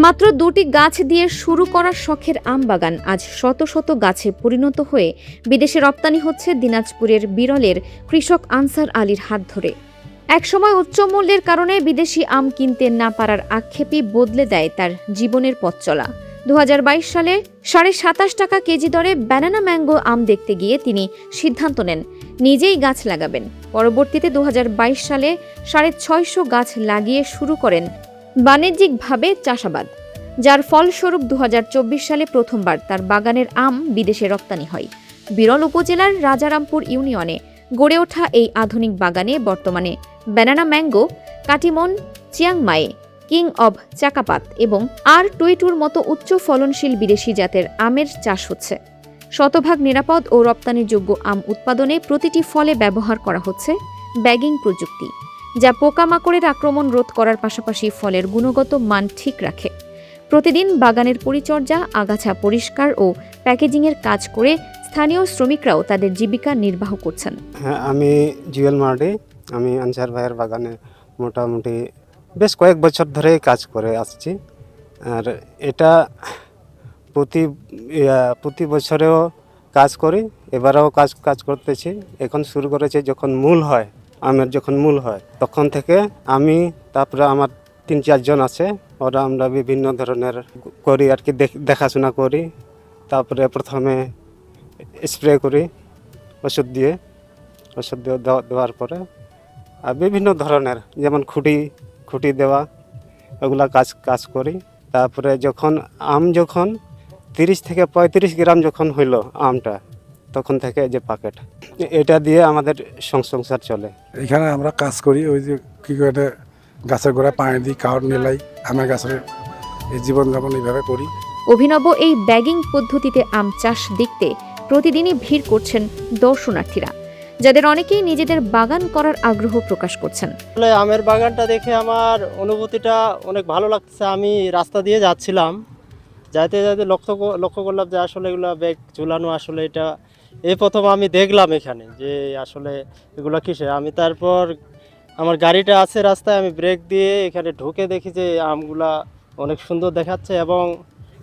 মাত্র ২টি গাছ দিয়ে শুরু করা শখের আম বাগান আজ শত শত গাছে পরিণত হয়ে বিদেশে রপ্তানি হচ্ছে দিনাজপুরের বিরলের কৃষক আনসার আলীর হাত ধরে। একসময় উচ্চ মূল্যের কারণে বিদেশি আম কিনতে না পারার আক্ষেপই বদলে দেয় তার জীবনের পথ চলা। ২০২২ সালে ২৭.৫ টাকা কেজি দরে ব্যানানা ম্যাঙ্গো আম দেখতে গিয়ে তিনি সিদ্ধান্ত নেন নিজেই গাছ লাগাবেন। পরবর্তীতে ২০২২ সালে ৬৫০ গাছ লাগিয়ে শুরু করেন বাণিজ্যিকভাবে চাষাবাদ, যার ফলস্বরূপ ২০২৪ সালে প্রথমবার তার বাগানের আম বিদেশে রপ্তানি হয়। বিরল উপজেলার রাজারামপুর ইউনিয়নে গড়ে ওঠা এই আধুনিক বাগানে বর্তমানে banana mango, Katimon, Chiang Mai, king of Chakapat এবং আর-22-র মতো উচ্চ ফলনশীল বিদেশি জাতের আমের চাষ হচ্ছে। শতভাগ নিরাপদ ও রপ্তানিযোগ্য আম উৎপাদনে প্রতিটি ফলে ব্যবহার করা হচ্ছে ব্যাগিং প্রযুক্তি, যা পোকামাকড়ের আক্রমণ রোধ করার পাশাপাশি ফলের গুণগত মান ঠিক রাখে। প্রতিদিন বাগানের পরিচর্যা, আগাছা পরিষ্কার ও প্যাকেজিংয়ের কাজ করে স্থানীয় শ্রমিকরাও তাদের জীবিকা নির্বাহ করছেন। হ্যাঁ, আমি জুয়েল মার্ডি। আমি আনসার ভাইয়ের বাগানে মোটামুটি বেশ কয়েক বছর ধরে কাজ করে আসছি। আর এটা প্রতি বছরেও কাজ করি, এবারেও কাজ করতেছি। এখন শুরু করেছি যখন আমের যখন মূল হয় তখন থেকে আমি, তারপরে আমার ৩-৪ জন আছে, আমরা বিভিন্ন ধরনের করি আর কি, দেখাশোনা করি। তারপরে প্রথমে স্প্রে করি ওষুধ দিয়ে দেওয়ার পরে, আর বিভিন্ন ধরনের যেমন খুঁটি দেওয়া, ওগুলা কাজ করি। তারপরে যখন 30 থেকে 35 গ্রাম যখন হইল আমটা, তখন থেকে যে প্যাকেট, এটা দিয়ে আমাদের সংসার চলে। এখানে আমরা কাজ করি, ওই যে কী করে গাছের গোড়ায় পানি দিই, কাঠ মেলাই, আমের গাছের এই জীবনযাপন এইভাবে করি। অভিনব এই ব্যাগিং পদ্ধতিতে আম চাষ দেখতে প্রতিদিনই ভিড় করছেন দর্শনার্থীরা, যাদের অনেকেই নিজেদের বাগান করার আগ্রহ প্রকাশ করছেন। আমের বাগানটা দেখে আমার অনুভূতিটা অনেক ভালো লাগছে। আমি রাস্তা দিয়ে যাচ্ছিলাম, যাইতে লক্ষ্য করলাম যে আসলে এগুলো ব্যাগ ঝুলানো, আসলে এটা এই প্রথম আমি দেখলাম এখানে যে আসলে এগুলো কিসে। আমি তারপর আমার গাড়িটা আছে রাস্তায়, আমি ব্রেক দিয়ে এখানে ঢুকে দেখি যে আমগুলা অনেক সুন্দর দেখাচ্ছে এবং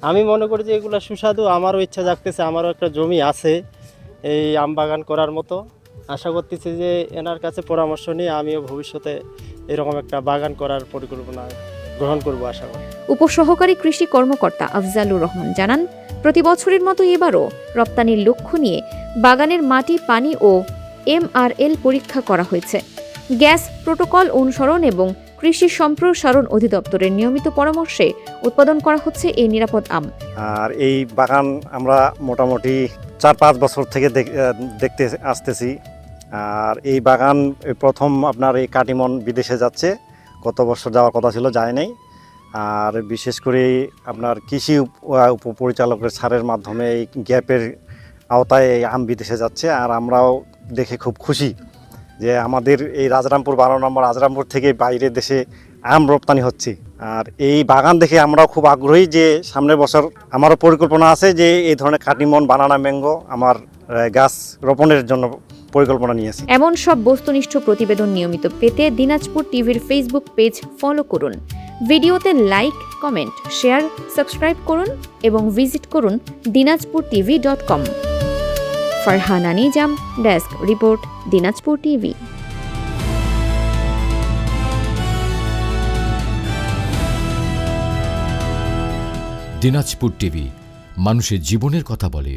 আমি মনে করি যে এগুলো সুস্বাদু। আমারও ইচ্ছা জাগতেছে, আমারও একটা জমি আছে এই আম বাগান করার মতো। আশা করতেছি যে এনার কাছে পরামর্শ নিয়ে আমিও ভবিষ্যতে এরকম একটা বাগান করার পরিকল্পনা গ্রহণ করব আশা করি। উপসহকারী কৃষি কর্মকর্তা আফজালুর রহমান জানান, প্রতি বছরের মতো এবারও রপ্তানির লক্ষ্য নিয়ে বাগানের মাটি, পানি ও MRL পরীক্ষা করা হয়েছে। গ্যাস প্রোটোকল অনুসরণ এবং কৃষি সম্প্রসারণ অধিদপ্তরের নিয়মিত পরামর্শে উৎপাদন করা হচ্ছে এই নিরাপদ আম। আর এই বাগান আমরা মোটামুটি 4-5 বছর থেকে দেখতে আসতেছি। আর এই বাগান প্রথম আপনার এই কাটিমন বিদেশে যাচ্ছে, গত বছর যাওয়ার কথা ছিল, যায় নাই। আর বিশেষ করে আপনার কৃষি উপপরিচালকের ছাড়ের মাধ্যমে এই গ্যাপের আওতায় এই আম বিদেশে যাচ্ছে। আর আমরাও দেখে খুব খুশি যে আমাদের এই রাজারামপুর 12 নম্বর রাজারামপুর থেকে বাইরের দেশে আম রপ্তানি হচ্ছে। আর এই বাগান দেখে আমরাও খুব আগ্রহী যে সামনের বছর আমারও পরিকল্পনা আছে যে এই ধরনের কাটিমন, বানানা ম্যাঙ্গো আমার গাছ রোপণের জন্য পরিকল্পনা নিয়েছি। এমন সব বস্তুনিষ্ঠ প্রতিবেদন নিয়মিত পেতে দিনাজপুর টিভির ফেসবুক পেজ ফলো করুন। ভিডিওতে লাইক, কমেন্ট, শেয়ার, সাবস্ক্রাইব করুন এবং ভিজিট করুন dinajpurtv.com। Farhana Nizam, desk report, Dinajpur TV. Dinajpur TV মানুষের জীবনের কথা বলে।